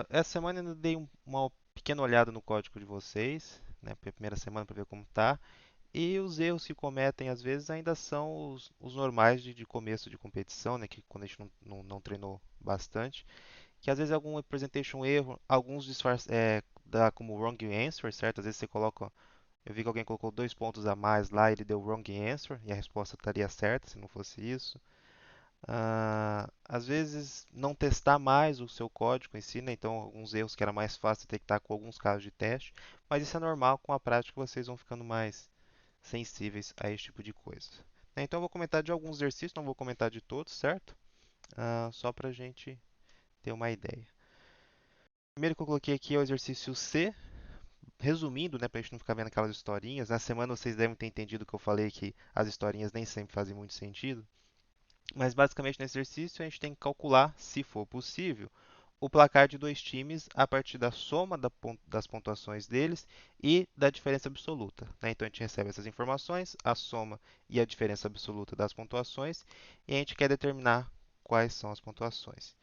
Essa semana eu ainda dei uma pequena olhada no código de vocês, né, pela primeira semana para ver como tá. E os erros que cometem às vezes ainda são os normais de começo de competição, né, que quando a gente não treinou bastante, que às vezes é algum representation erro, alguns dá como wrong answer, certo? Às vezes você coloca, eu vi que alguém colocou 2 pontos a mais lá, ele deu wrong answer e a resposta estaria certa se não fosse isso. Às vezes não testar mais o seu código em si, né? Então alguns erros que era mais fácil detectar com alguns casos de teste, mas isso é normal, com a prática vocês vão ficando mais sensíveis a esse tipo de coisa. Né? Então eu vou comentar de alguns exercícios, não vou comentar de todos, certo? Só para a gente ter uma ideia. O primeiro que eu coloquei aqui é o exercício C. Resumindo, né, para a gente não ficar vendo aquelas historinhas, na semana vocês devem ter entendido que eu falei que as historinhas nem sempre fazem muito sentido. Mas basicamente nesse exercício a gente tem que calcular, se for possível, o placar de dois times a partir da soma das pontuações deles e da diferença absoluta, né? Então a gente recebe essas informações, a soma e a diferença absoluta das pontuações, e a gente quer determinar quais são as pontuações.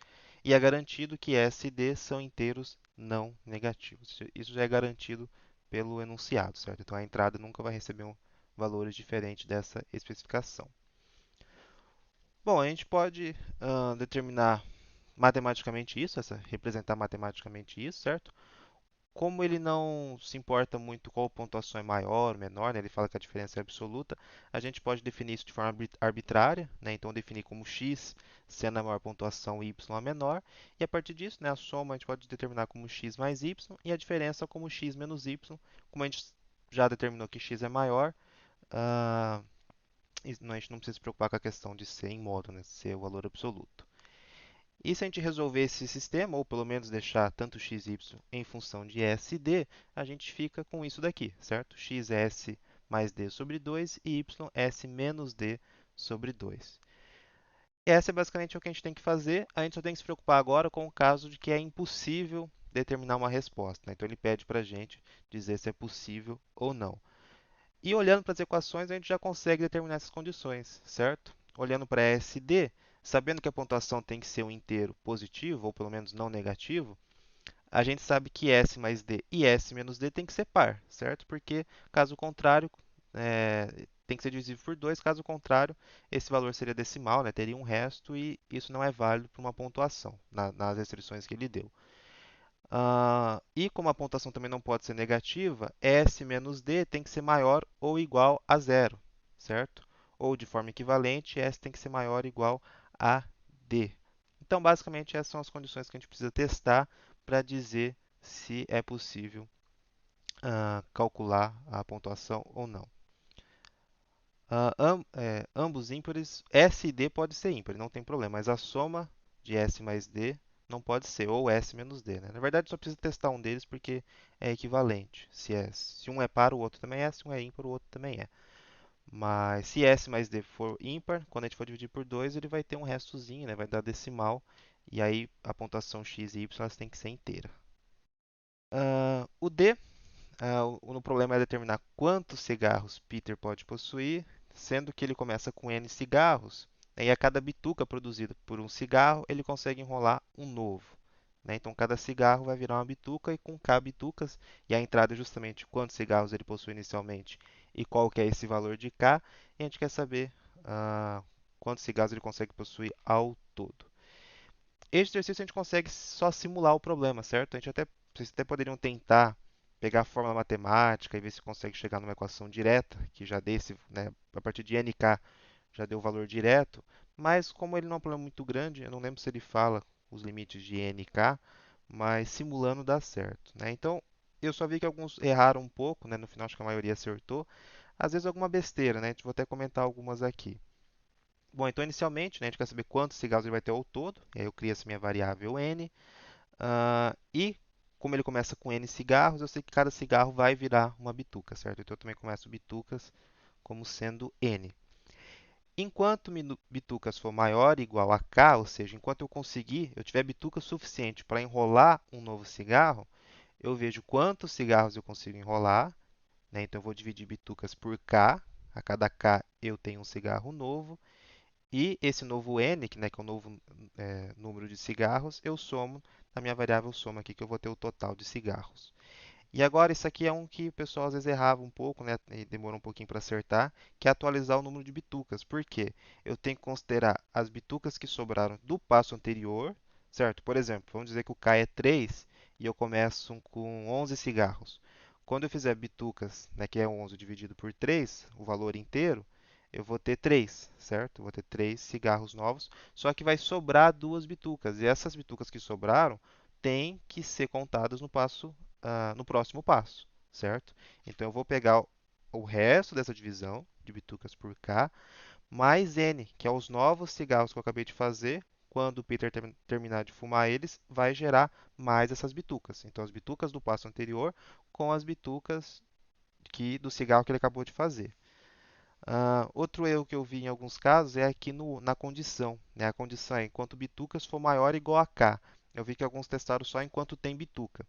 E é garantido que S e D são inteiros não negativos. Isso já é garantido pelo enunciado, certo? Então a entrada nunca vai receber valores diferentes dessa especificação. Bom, a gente pode determinar matematicamente isso, representar matematicamente isso, certo? Como ele não se importa muito qual pontuação é maior ou menor, né? Ele fala que a diferença é absoluta, a gente pode definir isso de forma arbitrária, né? Então definir como x sendo a maior pontuação e y a menor, e a partir disso, né, a soma a gente pode determinar como x mais y e a diferença como x menos y, como a gente já determinou que x é maior, ah, a gente não precisa se preocupar com a questão de ser em modo, né, ser o valor absoluto. E se a gente resolver esse sistema, ou pelo menos deixar tanto x e y em função de s e d, a gente fica com isso daqui, certo? X é s mais d sobre 2 e y s menos d sobre 2. Essa é basicamente o que a gente tem que fazer. A gente só tem que se preocupar agora com o caso de que é impossível determinar uma resposta, né? Então ele pede para a gente dizer se é possível ou não. E olhando para as equações, a gente já consegue determinar essas condições, certo? Olhando para SD, sabendo que a pontuação tem que ser um inteiro positivo, ou pelo menos não negativo, a gente sabe que S mais D e S menos D tem que ser par, certo? Porque, caso contrário, tem que ser divisível por 2, caso contrário, esse valor seria decimal, né? Teria um resto e isso não é válido para uma pontuação, nas restrições que ele deu. E como a pontuação também não pode ser negativa, S menos D tem que ser maior ou igual a zero, certo? Ou de forma equivalente, S tem que ser maior ou igual a D. Então, basicamente, essas são as condições que a gente precisa testar para dizer se é possível calcular a pontuação ou não. Ambos ímpares, S e D pode ser ímpar, não tem problema, mas a soma de S mais D não pode ser, ou S menos D, né? Na verdade, só precisa testar um deles porque é equivalente. Se um é par, o outro também é, se um é ímpar, o outro também é. Mas se S mais D for ímpar, quando a gente for dividir por 2, ele vai ter um restozinho, né? Vai dar decimal, e aí a pontuação x e y elas têm que ser inteira. O D, no problema é determinar quantos cigarros Peter pode possuir, sendo que ele começa com N cigarros, né, e a cada bituca produzida por um cigarro, ele consegue enrolar um novo. Né? Então, cada cigarro vai virar uma bituca e com K bitucas, e a entrada é justamente quantos cigarros ele possui inicialmente e qual que é esse valor de K, e a gente quer saber quantos cigarros ele consegue possuir ao todo. Este exercício a gente consegue só simular o problema, certo? Vocês até poderiam tentar pegar a fórmula matemática e ver se consegue chegar numa equação direta, que já desse, né, a partir de nk já deu o valor direto, mas como ele não é um problema muito grande, eu não lembro se ele fala os limites de nk, mas simulando dá certo, né? Então, eu só vi que alguns erraram um pouco, né? No final acho que a maioria acertou. Às vezes alguma besteira, né? Vou até comentar algumas aqui. Bom, então inicialmente, né, a gente quer saber quantos cigarros ele vai ter ao todo. E aí eu crio essa minha variável n. E como ele começa com n cigarros, eu sei que cada cigarro vai virar uma bituca, certo? Então eu também começo bitucas como sendo n. Enquanto bitucas for maior ou igual a k, ou seja, enquanto eu tiver bituca suficiente para enrolar um novo cigarro, eu vejo quantos cigarros eu consigo enrolar, né? Então eu vou dividir bitucas por k. A cada k eu tenho um cigarro novo. E esse novo n, que é o novo número de cigarros, eu somo na minha variável soma aqui, que eu vou ter o total de cigarros. E agora, isso aqui é um que o pessoal às vezes errava um pouco, né, e demora um pouquinho para acertar, que é atualizar o número de bitucas. Por quê? Eu tenho que considerar as bitucas que sobraram do passo anterior, certo? Por exemplo, vamos dizer que o K é 3 e eu começo com 11 cigarros. Quando eu fizer bitucas, né, que é 11 dividido por 3, o valor inteiro, eu vou ter 3, certo? Eu vou ter 3 cigarros novos, só que vai sobrar duas bitucas. E essas bitucas que sobraram têm que ser contadas no próximo passo, certo? Então eu vou pegar o resto dessa divisão de bitucas por K mais N, que é os novos cigarros que eu acabei de fazer. Quando o Peter terminar de fumar eles, vai gerar mais essas bitucas. Então as bitucas do passo anterior com as bitucas do cigarro que ele acabou de fazer. Outro erro que eu vi em alguns casos é aqui na condição. Né? A condição é enquanto bitucas for maior ou igual a K. Eu vi que alguns testaram só enquanto tem bituca.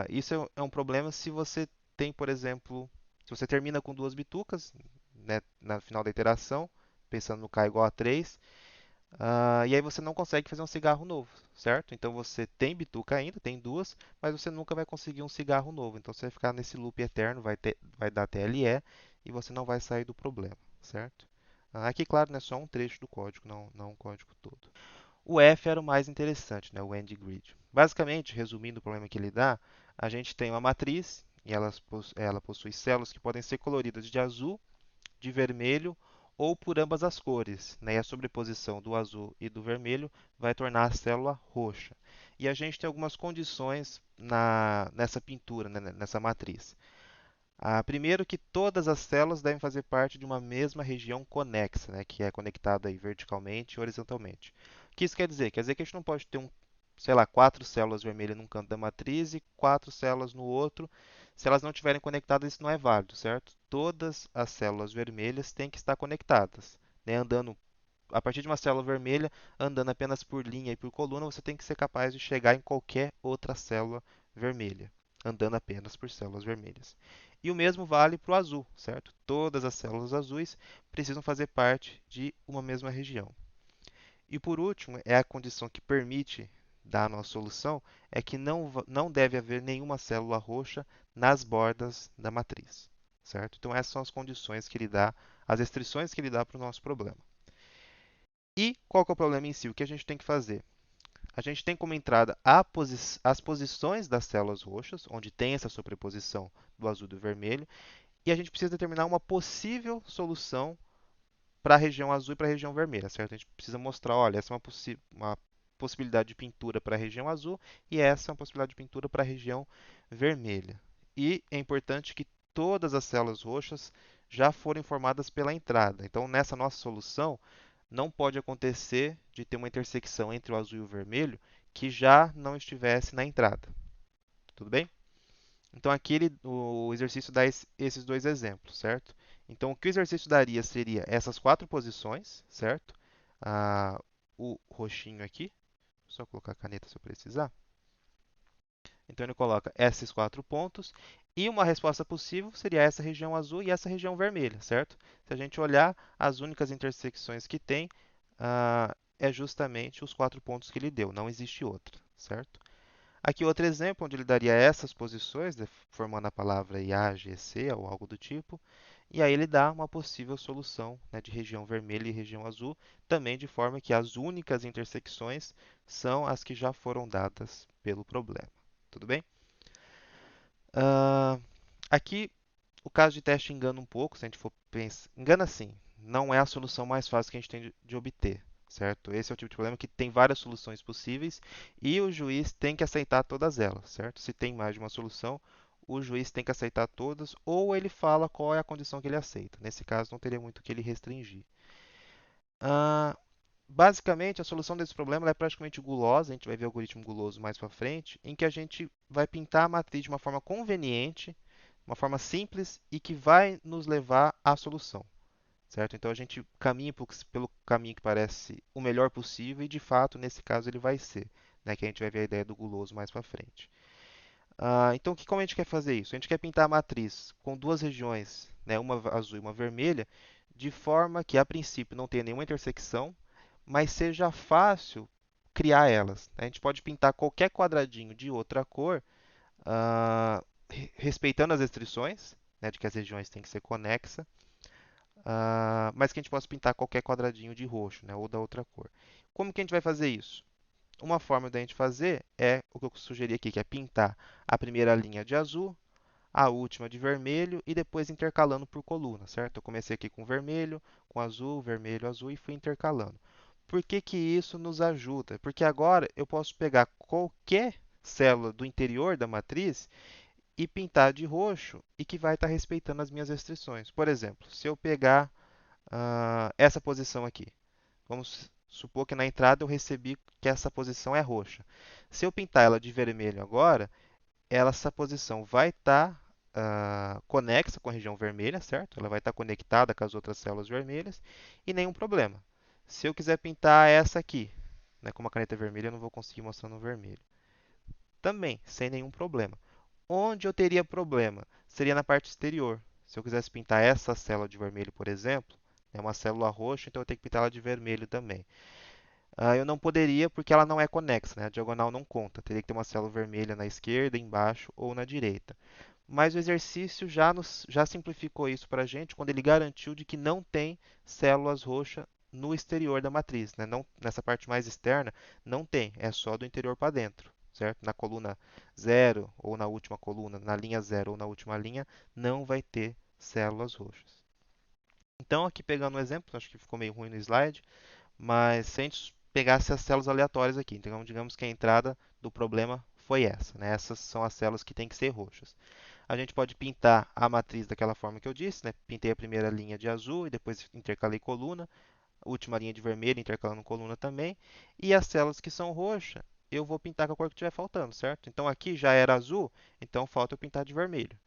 Isso é um problema se você tem, por exemplo, se você termina com duas bitucas, né, na final da iteração, pensando no K igual a 3, e aí você não consegue fazer um cigarro novo, certo? Então você tem bituca ainda, tem duas, mas você nunca vai conseguir um cigarro novo. Então você vai ficar nesse loop eterno, vai dar TLE e você não vai sair do problema, certo? Aqui, claro, né, só um trecho do código, não o código todo. O F era o mais interessante, né, o end grid. Basicamente, resumindo o problema que ele dá, a gente tem uma matriz e ela possui células que podem ser coloridas de azul, de vermelho ou por ambas as cores. Né? E a sobreposição do azul e do vermelho vai tornar a célula roxa. E a gente tem algumas condições nessa pintura, né, nessa matriz. Primeiro que todas as células devem fazer parte de uma mesma região conexa, né, que é conectada aí verticalmente e horizontalmente. O que isso quer dizer? Quer dizer que a gente não pode ter sei lá, quatro células vermelhas num canto da matriz e quatro células no outro. Se elas não estiverem conectadas, isso não é válido, certo? Todas as células vermelhas têm que estar conectadas, né, andando a partir de uma célula vermelha, andando apenas por linha e por coluna, você tem que ser capaz de chegar em qualquer outra célula vermelha, andando apenas por células vermelhas. E o mesmo vale para o azul, certo? Todas as células azuis precisam fazer parte de uma mesma região. E por último, é a condição que permite dar a nossa solução, é que não deve haver nenhuma célula roxa nas bordas da matriz, certo? Então essas são as condições que ele dá, as restrições que ele dá para o nosso problema. E qual que é o problema em si? O que a gente tem que fazer? A gente tem como entrada as posições das células roxas, onde tem essa sobreposição do azul e do vermelho, e a gente precisa determinar uma possível solução para a região azul e para a região vermelha, certo? A gente precisa mostrar, olha, essa é uma possibilidade de pintura para a região azul e essa é uma possibilidade de pintura para a região vermelha. E é importante que todas as células roxas já foram informadas pela entrada. Então, nessa nossa solução, não pode acontecer de ter uma intersecção entre o azul e o vermelho que já não estivesse na entrada. Tudo bem? Então, aqui o exercício dá esses dois exemplos, certo? Então, o que o exercício daria seria essas quatro posições, certo? O roxinho aqui, só colocar a caneta se eu precisar. Então, ele coloca esses quatro pontos e uma resposta possível seria essa região azul e essa região vermelha, certo? Se a gente olhar, as únicas intersecções que tem é justamente os quatro pontos que ele deu, não existe outra, certo? Aqui outro exemplo, onde ele daria essas posições, né, formando a palavra IAGC ou algo do tipo, e aí ele dá uma possível solução, né, de região vermelha e região azul, também de forma que as únicas intersecções são as que já foram dadas pelo problema. Tudo bem? Ah, aqui o caso de teste engana um pouco, se a gente for pensar. Engana sim, não é a solução mais fácil que a gente tem de obter, certo? Esse é o tipo de problema que tem várias soluções possíveis e o juiz tem que aceitar todas elas, certo? Se tem mais de uma solução, o juiz tem que aceitar todas ou ele fala qual é a condição que ele aceita. Nesse caso, não teria muito o que ele restringir. Ah, basicamente, a solução desse problema é praticamente gulosa, a gente vai ver o algoritmo guloso mais para frente, em que a gente vai pintar a matriz de uma forma conveniente, uma forma simples e que vai nos levar à solução, certo? Então a gente caminha pelo caminho que parece o melhor possível e de fato nesse caso ele vai ser, né? Que a gente vai ver a ideia do guloso mais para frente. Então como a gente quer fazer isso? A gente quer pintar a matriz com duas regiões, né? Uma azul e uma vermelha, de forma que, a princípio, não tenha nenhuma intersecção, mas seja fácil criar elas. A gente pode pintar qualquer quadradinho de outra cor, respeitando as restrições, né, de que as regiões têm que ser conexas, mas que a gente possa pintar qualquer quadradinho de roxo, né, ou da outra cor. Como que a gente vai fazer isso? Uma forma da gente fazer é o que eu sugeri aqui, que é pintar a primeira linha de azul, a última de vermelho e depois intercalando por coluna, certo? Eu comecei aqui com vermelho, com azul, vermelho, azul e fui intercalando. Por que que isso nos ajuda? Porque agora eu posso pegar qualquer célula do interior da matriz e pintar de roxo e que vai estar respeitando as minhas restrições. Por exemplo, se eu pegar essa posição aqui, vamos supor que na entrada eu recebi que essa posição é roxa. Se eu pintar ela de vermelho agora, essa posição vai estar conexa com a região vermelha, certo? Ela vai estar conectada com as outras células vermelhas e nenhum problema. Se eu quiser pintar essa aqui, né, com uma caneta vermelha, eu não vou conseguir mostrar no vermelho. Também, sem nenhum problema. Onde eu teria problema? Seria na parte exterior. Se eu quisesse pintar essa célula de vermelho, por exemplo, é uma célula roxa, então eu tenho que pintar ela de vermelho também. Eu não poderia porque ela não é conexa, né? A diagonal não conta. Teria que ter uma célula vermelha na esquerda, embaixo ou na direita. Mas o exercício já simplificou isso para a gente quando ele garantiu de que não tem células roxas no exterior da matriz, né? Não, nessa parte mais externa não tem, é só do interior para dentro, certo? Na coluna zero ou na última coluna, na linha zero ou na última linha, não vai ter células roxas. Então, aqui pegando um exemplo, acho que ficou meio ruim no slide, mas se a gente pegasse as células aleatórias aqui, então digamos que a entrada do problema foi essa, né? Essas são as células que têm que ser roxas. A gente pode pintar a matriz daquela forma que eu disse, né? Pintei a primeira linha de azul e depois intercalei coluna, a última linha de vermelho intercalando coluna também, e as células que são roxas, eu vou pintar com a cor que estiver faltando, certo? Então aqui já era azul, então falta eu pintar de vermelho.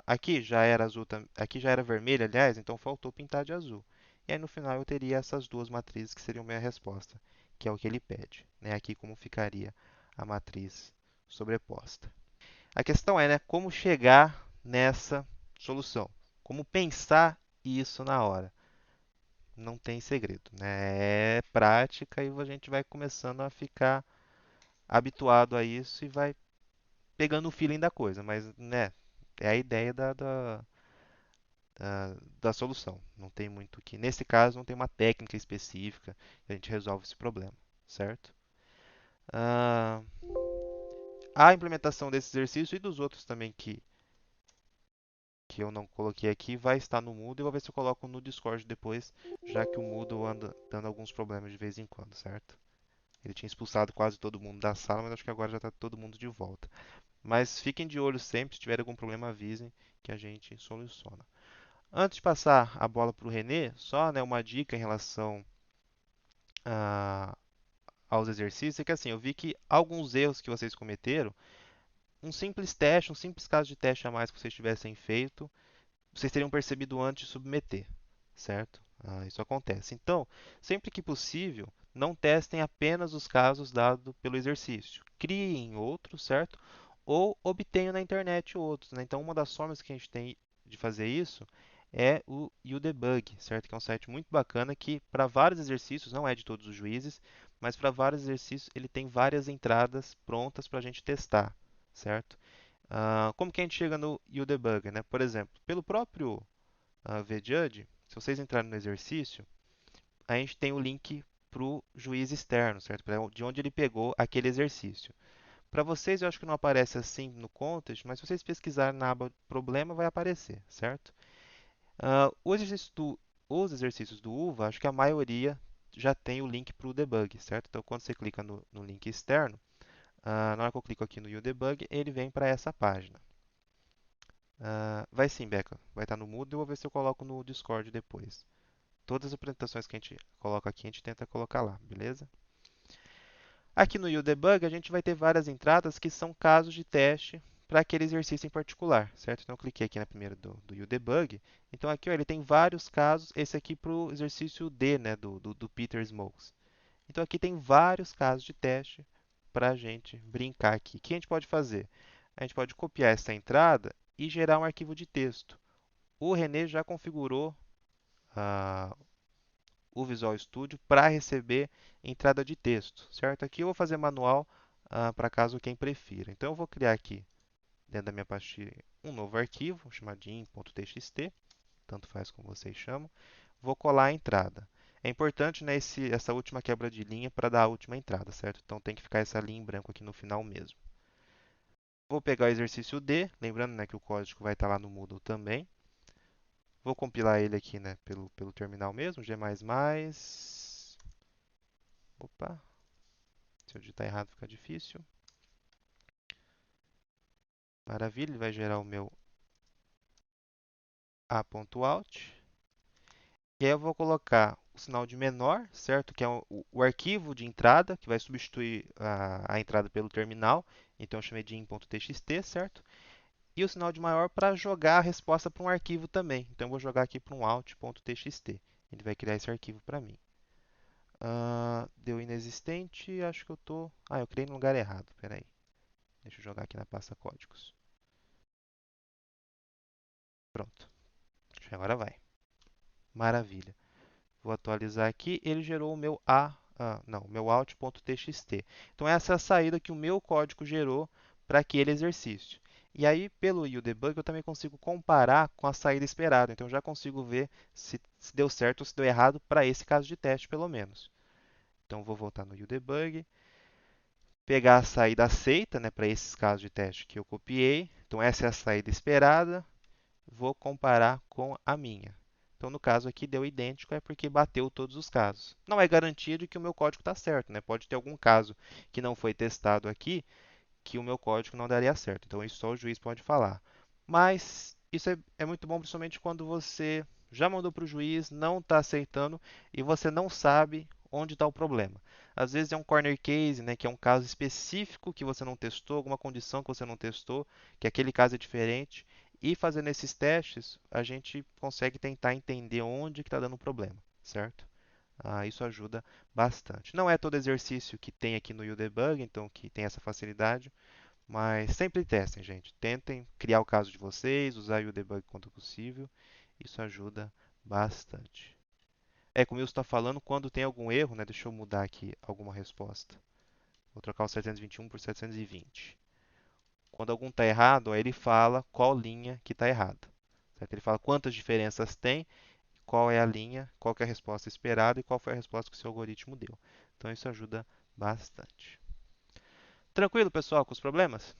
Aqui já era azul, aqui já era vermelho, aliás, então faltou pintar de azul. E aí no final eu teria essas duas matrizes que seriam minha resposta, que é o que ele pede, né? Aqui como ficaria a matriz sobreposta. A questão é, né, como chegar nessa solução? Como pensar isso na hora? Não tem segredo, né? É prática e a gente vai começando a ficar habituado a isso e vai pegando o feeling da coisa, mas, né, é a ideia da solução. Não tem muito que. Nesse caso, não tem uma técnica específica que a gente resolve esse problema, certo? Ah, a implementação desse exercício e dos outros também que eu não coloquei aqui vai estar no Moodle. Eu vou ver se eu coloco no Discord depois, já que o Moodle anda dando alguns problemas de vez em quando, certo? Ele tinha expulsado quase todo mundo da sala, mas acho que agora já está todo mundo de volta. Mas fiquem de olho sempre, se tiver algum problema, avisem que a gente soluciona. Antes de passar a bola para o Renê, só né, uma dica em relação a, aos exercícios é que assim, eu vi que alguns erros que vocês cometeram, um simples teste, um simples caso de teste a mais que vocês tivessem feito, vocês teriam percebido antes de submeter, certo? Isso acontece. Então, sempre que possível, não testem apenas os casos dados pelo exercício. Criem outros, certo? Ou obtenham na internet outros, né? Então, uma das formas que a gente tem de fazer isso é o UDebug, certo? Que é um site muito bacana que, para vários exercícios, não é de todos os juízes, mas para vários exercícios ele tem várias entradas prontas para a gente testar, certo? Como que a gente chega no UDebugger, né? Por exemplo, pelo próprio VJudge, se vocês entrarem no exercício, a gente tem o link para o juiz externo, certo? De onde ele pegou aquele exercício. Para vocês, eu acho que não aparece assim no contest, mas se vocês pesquisarem na aba problema, vai aparecer, certo? Os exercícios do UVA, acho que a maioria já tem o link para o debug, certo? Então, quando você clica no link externo, na hora que eu clico aqui no UDebug, ele vem para essa página. Vai sim, Beca. Vai estar no Moodle. Eu vou ver se eu coloco no Discord depois. Todas as apresentações que a gente coloca aqui, a gente tenta colocar lá, beleza? Aqui no UDebug, a gente vai ter várias entradas que são casos de teste para aquele exercício em particular, certo? Então, eu cliquei aqui na primeira do UDebug. Então, aqui ó, ele tem vários casos. Esse aqui para o exercício D, né, do Peter Smokes. Então, aqui tem vários casos de teste para a gente brincar aqui. O que a gente pode fazer? A gente pode copiar essa entrada e gerar um arquivo de texto. O René já configurou ah, o Visual Studio para receber entrada de texto, certo? Aqui eu vou fazer manual para caso quem prefira. Então eu vou criar aqui dentro da minha pastinha um novo arquivo chamado in.txt, tanto faz como vocês chamam. Vou colar a entrada. É importante, né, essa última quebra de linha para dar a última entrada, certo? Então tem que ficar essa linha em branco aqui no final mesmo. Vou pegar o exercício D, lembrando, né, que o código vai estar lá no Moodle também. Vou compilar ele aqui, né, pelo terminal mesmo, G++. Opa, se eu digitar errado fica difícil. Maravilha, ele vai gerar o meu a.out. E aí eu vou colocar o sinal de menor, certo? Que é o arquivo de entrada, que vai substituir a entrada pelo terminal. Então eu chamei de in.txt, certo? E o sinal de maior para jogar a resposta para um arquivo também. Então eu vou jogar aqui para um out.txt. Ele vai criar esse arquivo para mim. Deu inexistente, acho que eu tô. Eu criei no lugar errado. Espera aí. Deixa eu jogar aqui na pasta códigos. Pronto. Acho que agora vai. Maravilha. Vou atualizar aqui. Ele gerou o meu não, meu out.txt. Então essa é a saída que o meu código gerou para aquele exercício. E aí, pelo UDebug, eu também consigo comparar com a saída esperada. Então, eu já consigo ver se deu certo ou se deu errado para esse caso de teste, pelo menos. Então, vou voltar no UDebug, pegar a saída aceita, né, para esses casos de teste que eu copiei. Então, essa é a saída esperada. Vou comparar com a minha. Então, no caso aqui, deu idêntico, é porque bateu todos os casos. Não é garantia de que o meu código está certo, né? Pode ter algum caso que não foi testado aqui, que o meu código não daria certo. Então, isso só o juiz pode falar. Mas isso é muito bom, principalmente quando você já mandou para o juiz, não está aceitando e você não sabe onde está o problema. Às vezes é um corner case, né, que é um caso específico que você não testou, alguma condição que você não testou, que aquele caso é diferente. E fazendo esses testes, a gente consegue tentar entender onde que está dando o problema, certo? Isso ajuda bastante. Não é todo exercício que tem aqui no UDebug, então que tem essa facilidade, mas sempre testem, gente. Tentem criar o caso de vocês, usar o UDebug quanto possível. Isso ajuda bastante. Como o Wilson está falando, quando tem algum erro, né, deixa eu mudar aqui alguma resposta. Vou trocar o 721 por 720. Quando algum está errado, aí ele fala qual linha que está errada. Certo? Ele fala quantas diferenças tem, qual é a linha, qual é a resposta esperada e qual foi a resposta que o seu algoritmo deu. Então isso ajuda bastante. Tranquilo, pessoal, com os problemas?